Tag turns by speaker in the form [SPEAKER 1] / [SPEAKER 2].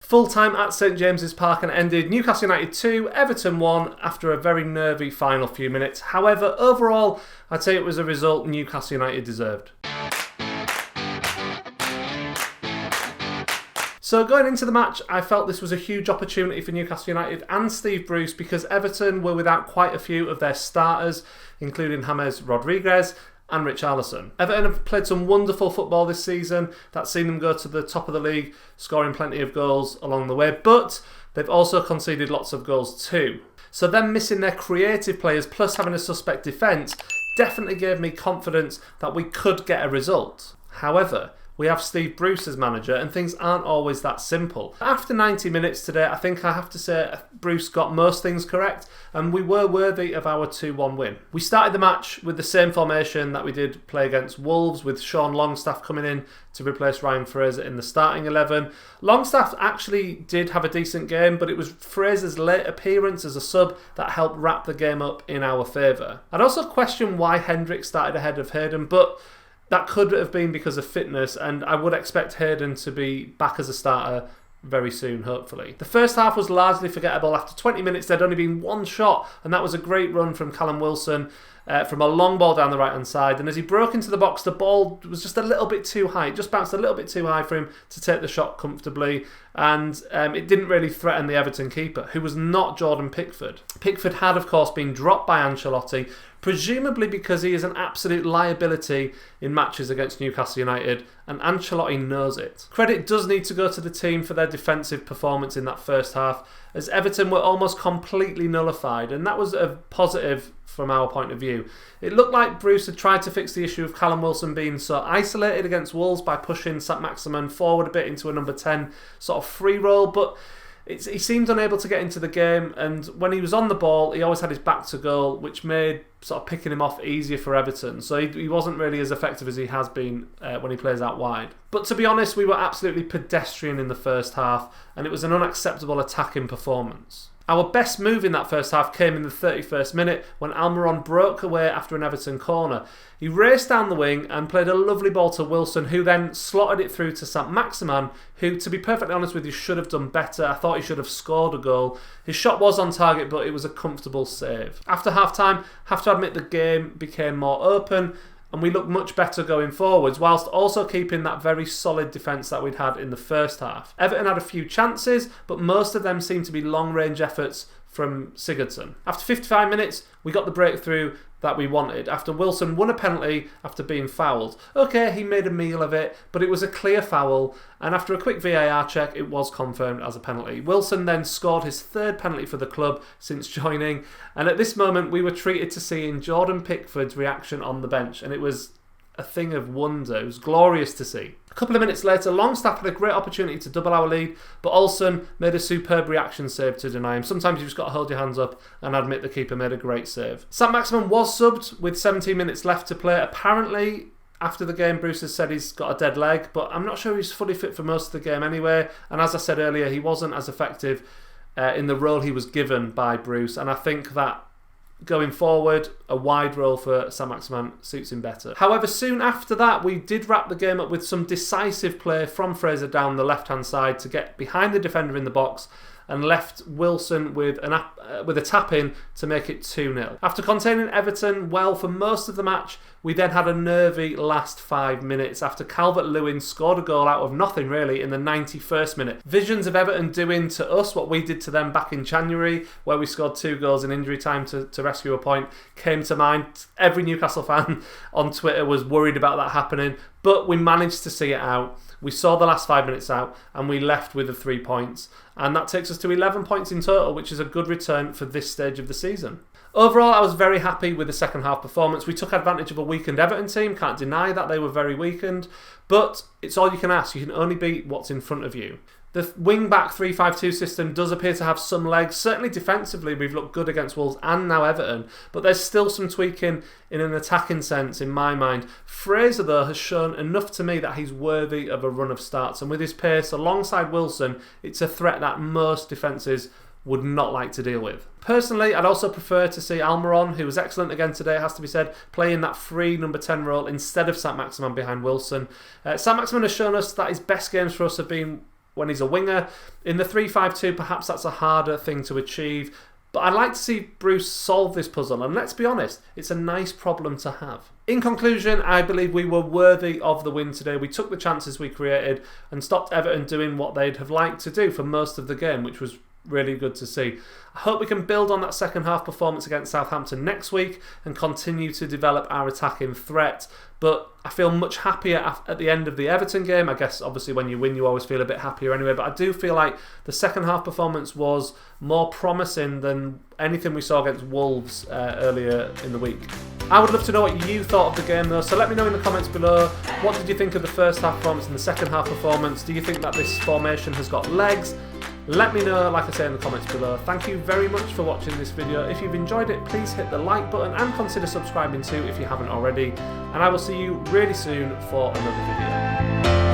[SPEAKER 1] Full time at St James's Park and ended Newcastle United 2, Everton 1 after a very nervy final few minutes. However, overall, I'd say it was a result Newcastle United deserved. So going into the match, I felt this was a huge opportunity for Newcastle United and Steve Bruce because Everton were without quite a few of their starters, including James Rodriguez and Richarlison. Everton have played some wonderful football this season that's seen them go to the top of the league, scoring plenty of goals along the way, but they've also conceded lots of goals too. So them missing their creative players plus having a suspect defence definitely gave me confidence that we could get a result. However, we have Steve Bruce as manager and things aren't always that simple. After 90 minutes today, I think I have to say Bruce got most things correct and we were worthy of our 2-1 win. We started the match with the same formation that we did play against Wolves, with Sean Longstaff coming in to replace Ryan Fraser in the starting 11. Longstaff actually did have a decent game, but it was Fraser's late appearance as a sub that helped wrap the game up in our favour. I'd also question why Hendrick started ahead of Hayden, but that could have been because of fitness, and I would expect Hayden to be back as a starter very soon, hopefully. The first half was largely forgettable. After 20 minutes, there'd only been one shot, and that was a great run from Callum Wilson from a long ball down the right-hand side. And as he broke into the box, the ball was just a little bit too high. It just bounced a little bit too high for him to take the shot comfortably, and it didn't really threaten the Everton keeper, who was not Jordan Pickford. Pickford had, of course, been dropped by Ancelotti, presumably because he is an absolute liability in matches against Newcastle United, and Ancelotti knows it. Credit does need to go to the team for their defensive performance in that first half, as Everton were almost completely nullified, and that was a positive from our point of view. It looked like Bruce had tried to fix the issue of Callum Wilson being so isolated against Wolves by pushing Saint-Maximin forward a bit into a number 10 sort of free role, but he seemed unable to get into the game, and when he was on the ball, he always had his back to goal, which made sort of picking him off easier for Everton. So he wasn't really as effective as he has been when he plays out wide. But to be honest, we were absolutely pedestrian in the first half, and it was an unacceptable attacking performance. Our best move in that first half came in the 31st minute when Almiron broke away after an Everton corner. He raced down the wing and played a lovely ball to Wilson, who then slotted it through to Saint-Maximin, who, to be perfectly honest with you, should have done better. I thought he should have scored a goal. His shot was on target, but it was a comfortable save. After half-time, I have to admit the game became more open, and we looked much better going forwards, whilst also keeping that very solid defence that we'd had in the first half. Everton had a few chances, but most of them seemed to be long-range efforts from Sigurdsson. After 55 minutes, we got the breakthrough that we wanted, after Wilson won a penalty after being fouled. Okay, he made a meal of it, but it was a clear foul, and after a quick VAR check, it was confirmed as a penalty. Wilson then scored his third penalty for the club since joining, and at this moment, we were treated to seeing Jordan Pickford's reaction on the bench, and it was a thing of wonder. It was glorious to see. A couple of minutes later, Longstaff had a great opportunity to double our lead, but Olsen made a superb reaction save to deny him. Sometimes you've just got to hold your hands up, and I admit the keeper made a great save. Saint-Maximin was subbed with 17 minutes left to play. Apparently, after the game, Bruce has said he's got a dead leg, but I'm not sure he's fully fit for most of the game anyway, and as I said earlier, he wasn't as effective in the role he was given by Bruce, and I think that going forward, a wide role for Saint-Maximin suits him better. However, soon after that, we did wrap the game up with some decisive play from Fraser down the left-hand side to get behind the defender in the box and left Wilson with a tap-in to make it 2-0. After containing Everton well for most of the match, we then had a nervy last 5 minutes after Calvert-Lewin scored a goal out of nothing really in the 91st minute. Visions of Everton doing to us what we did to them back in January, where we scored 2 goals in injury time to rescue a point, came to mind. Every Newcastle fan on Twitter was worried about that happening, but we managed to see it out. We saw the last 5 minutes out and we left with the 3 points, and that takes us to 11 points in total, which is a good return for this stage of the season. Overall, I was very happy with the second half performance. We took advantage of a weakened Everton team, can't deny that they were very weakened, but it's all you can ask. You can only beat what's in front of you. The wing-back 3-5-2 system does appear to have some legs. Certainly defensively, we've looked good against Wolves and now Everton, but there's still some tweaking in an attacking sense in my mind. Fraser, though, has shown enough to me that he's worthy of a run of starts, and with his pace alongside Wilson, it's a threat that most defences would not like to deal with. Personally, I'd also prefer to see Almiron, who was excellent again today, it has to be said, playing that free number 10 role instead of Saint-Maximin behind Wilson. Saint-Maximin has shown us that his best games for us have been when he's a winger. In the 3-5-2, perhaps that's a harder thing to achieve. But I'd like to see Bruce solve this puzzle, and let's be honest, it's a nice problem to have. In conclusion, I believe we were worthy of the win today. We took the chances we created and stopped Everton doing what they'd have liked to do for most of the game, which was really good to see. I hope we can build on that second half performance against Southampton next week and continue to develop our attacking threat. But I feel much happier at the end of the Everton game. I guess obviously when you win you always feel a bit happier anyway, but I do feel like the second half performance was more promising than anything we saw against Wolves earlier in the week. I would love to know what you thought of the game though, so let me know in the comments below. What did you think of the first half performance and the second half performance? Do you think that this formation has got legs? Let me know, like I say, in the comments below. Thank you very much for watching this video. If you've enjoyed it, please hit the like button and consider subscribing too if you haven't already. And I will see you really soon for another video.